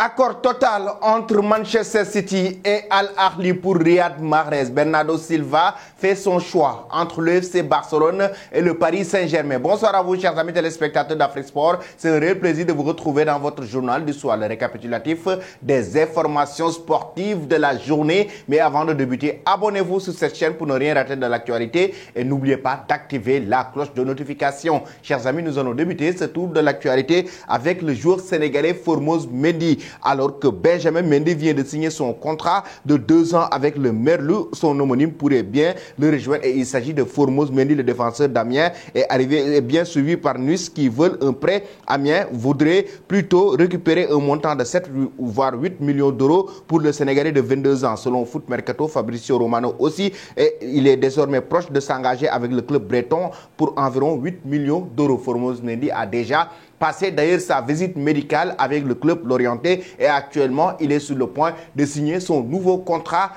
Accord total entre Manchester City et Al Ahly pour Riyad Mahrez. Bernardo Silva fait son choix entre le FC Barcelone et le Paris Saint-Germain. Bonsoir à vous, chers amis téléspectateurs d'Afrique Sport. C'est un réel plaisir de vous retrouver dans votre journal du soir, le récapitulatif des informations sportives de la journée. Mais avant de débuter, abonnez-vous sur cette chaîne pour ne rien rater de l'actualité et n'oubliez pas d'activer la cloche de notification. Chers amis, nous allons débuter ce tour de l'actualité avec le joueur sénégalais Formose Mendy. Alors que Benjamin Mendy vient de signer son contrat de 2 ans avec le Merlou, son homonyme pourrait bien le rejoindre. Et il s'agit de Formose Mendy, le défenseur d'Amiens, est bien suivi par Nice qui veulent un prêt. Amiens voudrait plutôt récupérer un montant de 7 voire 8 millions d'euros pour le Sénégalais de 22 ans. Selon Foot Mercato, Fabrizio Romano aussi, et il est désormais proche de s'engager avec le club breton pour environ 8 millions d'euros. Formose Mendy a déjà passé d'ailleurs sa visite médicale avec le club lorientais et actuellement il est sur le point de signer son nouveau contrat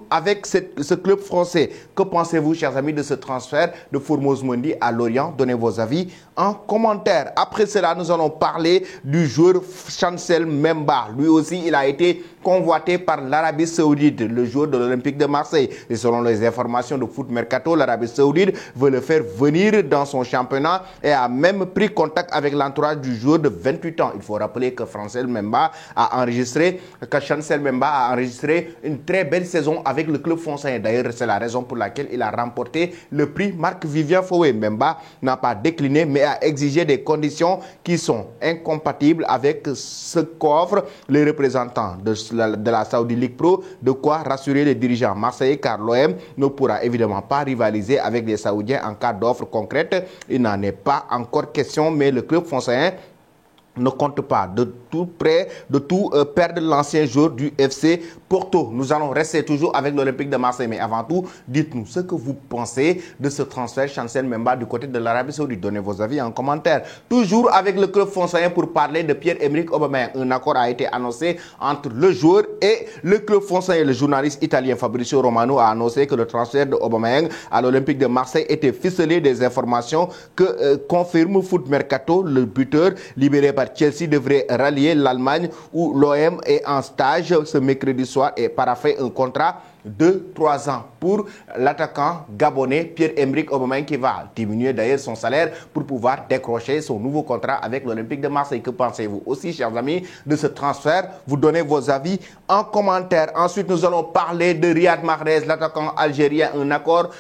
avec ce club français. Que pensez-vous, chers amis, de ce transfert de Formose Mendy à Lorient? Donnez vos avis en commentaire. Après cela, nous allons parler du joueur Chancel Mbemba. Lui aussi, il a été convoité par l'Arabie Saoudite, le joueur de l'Olympique de Marseille. Et selon les informations de Foot Mercato, l'Arabie Saoudite veut le faire venir dans son championnat et a même pris contact avec l'entourage du joueur de 28 ans. Il faut rappeler que Chancel Mbemba a enregistré une très belle saison avec le club français. D'ailleurs, c'est la raison pour laquelle il a remporté le prix Marc-Vivien Foé. Mbemba n'a pas décliné, mais a exigé des conditions qui sont incompatibles avec ce qu'offrent les représentants de la Saudi League Pro, de quoi rassurer les dirigeants marseillais, car l'OM ne pourra évidemment pas rivaliser avec les Saoudiens en cas d'offre concrète. Il n'en est pas encore question, mais le club français ne compte pas de tout perdre l'ancien joueur du FC Porto. Nous allons rester toujours avec l'Olympique de Marseille. Mais avant tout, dites-nous ce que vous pensez de ce transfert Chancel Mbemba du côté de l'Arabie Saoudite. Donnez vos avis en commentaire. Toujours avec le club français pour parler de Pierre-Emerick Aubameyang. Un accord a été annoncé entre le joueur et le club français. Le journaliste italien Fabrizio Romano a annoncé que le transfert de Aubameyang à l'Olympique de Marseille était ficelé. Des informations que confirme Foot Mercato. Le buteur libéré par Chelsea devrait rallier l'Allemagne où l'OM est en stage ce mercredi soir et paraphé un contrat de 3 ans pour l'attaquant gabonais Pierre-Emerick Aubameyang qui va diminuer d'ailleurs son salaire pour pouvoir décrocher son nouveau contrat avec l'Olympique de Marseille. Que pensez-vous aussi, chers amis, de ce transfert? Vous donnez vos avis en commentaire. Ensuite, nous allons parler de Riyad Mahrez, l'attaquant algérien. Un accord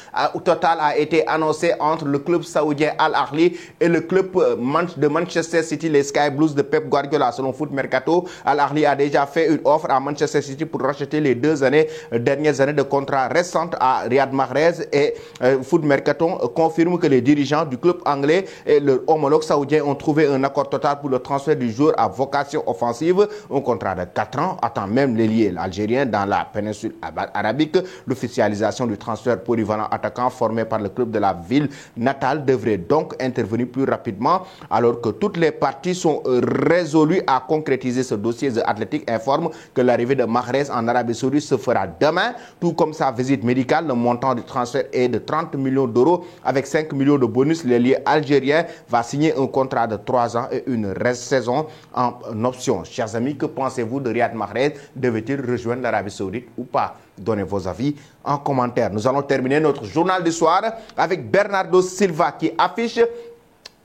total a été annoncé entre le club saoudien Al Ahly et le club de Manchester City, les Sky Blues de Pep Guardiola. Selon Foot Mercato, Al Ahly a déjà fait une offre à Manchester City pour racheter les dernières années de contrat récentes à Riyad Mahrez et Foot Mercato confirme que les dirigeants du club anglais et leur homologue saoudien ont trouvé un accord total pour le transfert du joueur à vocation offensive. Un contrat de 4 ans attend même l'ailier algérien dans la péninsule arabique. L'officialisation du transfert polyvalent attaquant formé par le club de la ville natale devrait donc intervenir plus rapidement alors que toutes les parties sont résolues à concrétiser ce dossier. The Athletic informe que l'arrivée de Mahrez en Arabie Saoudite se fera demain. Tout comme sa visite médicale, le montant du transfert est de 30 millions d'euros avec 5 millions de bonus. L'ailier algérien va signer un contrat de 3 ans et une saison en option. Chers amis, que pensez-vous de Riyad Mahrez? Devait-il rejoindre l'Arabie Saoudite ou pas? Donnez vos avis en commentaire. Nous allons terminer notre journal du soir avec Bernardo Silva qui affiche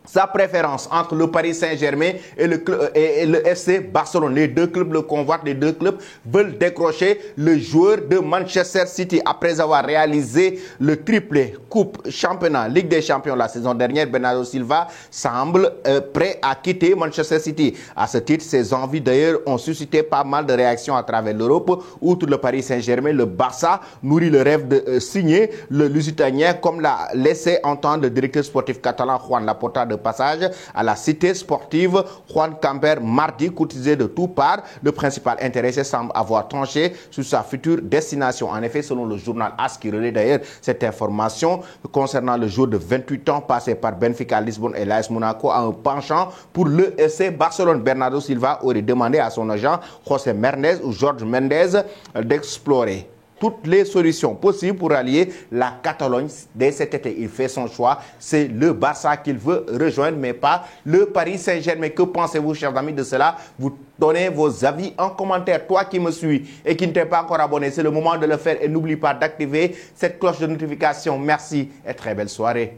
sa préférence entre le Paris Saint-Germain et le FC Barcelone. Les deux clubs le convoitent, les deux clubs veulent décrocher le joueur de Manchester City. Après avoir réalisé le triplé Coupe, Championnat, Ligue des Champions la saison dernière, Bernardo Silva semble prêt à quitter Manchester City. À ce titre, ses envies d'ailleurs ont suscité pas mal de réactions à travers l'Europe. Outre le Paris Saint-Germain, le Barça nourrit le rêve de signer le Lusitanien, comme l'a laissé entendre le directeur sportif catalan Juan Laporta de passage à la cité sportive Juan Camper mardi, courtisé de tout part. Le principal intéressé semble avoir tranché sur sa future destination. En effet, selon le journal AS qui relaie d'ailleurs cette information concernant le joueur de 28 ans passé par Benfica, Lisbonne et l'AS Monaco, a un penchant pour le FC Barcelone. Bernardo Silva aurait demandé à son agent José Mendes ou Jorge Mendes d'explorer toutes les solutions possibles pour allier la Catalogne dès cet été. Il fait son choix. C'est le Barça qu'il veut rejoindre, mais pas le Paris Saint-Germain. Que pensez-vous, chers amis, de cela? Vous donnez vos avis en commentaire. Toi qui me suis et qui ne t'es pas encore abonné, c'est le moment de le faire. Et n'oublie pas d'activer cette cloche de notification. Merci et très belle soirée.